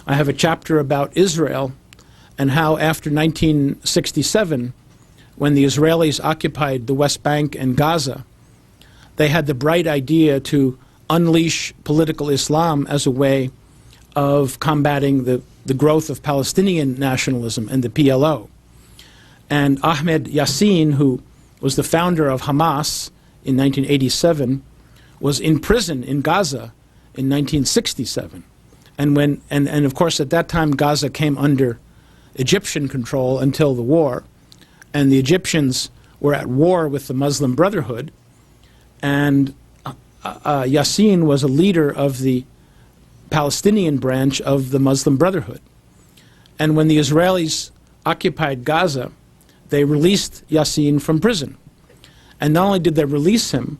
I have a chapter about Israel and how after 1967, when the Israelis occupied the West Bank and Gaza, they had the bright idea to unleash political Islam as a way of combating the growth of Palestinian nationalism and the PLO. And Ahmed Yassin, who was the founder of Hamas in 1987, was in prison in Gaza in 1967. And of course, at that time, Gaza came under Egyptian control until the war. And the Egyptians were at war with the Muslim Brotherhood. And Yassin was a leader of the Palestinian branch of the Muslim Brotherhood. And when the Israelis occupied Gaza, they released Yassin from prison. And not only did they release him,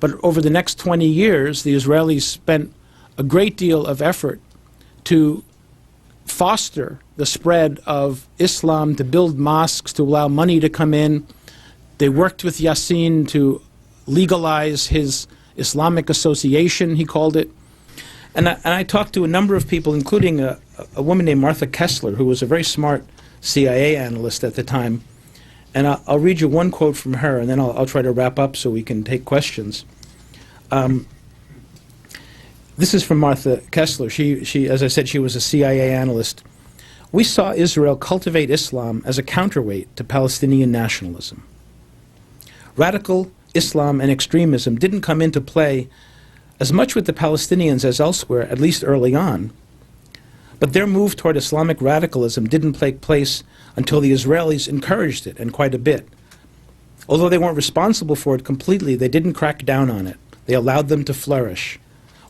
but over the next 20 years, the Israelis spent a great deal of effort to foster the spread of Islam, to build mosques, to allow money to come in. They worked with Yassin to legalize his Islamic association, he called it. And I talked to a number of people, including a woman named Martha Kessler, who was a very smart CIA analyst at the time. And I'll read you one quote from her, and then I'll try to wrap up so we can take questions. This is from Martha Kessler. She, as I said, she was a CIA analyst. We saw Israel cultivate Islam as a counterweight to Palestinian nationalism. Radical Islam and extremism didn't come into play as much with the Palestinians as elsewhere, at least early on. But their move toward Islamic radicalism didn't take place until the Israelis encouraged it, and quite a bit. Although they weren't responsible for it completely, they didn't crack down on it. They allowed them to flourish.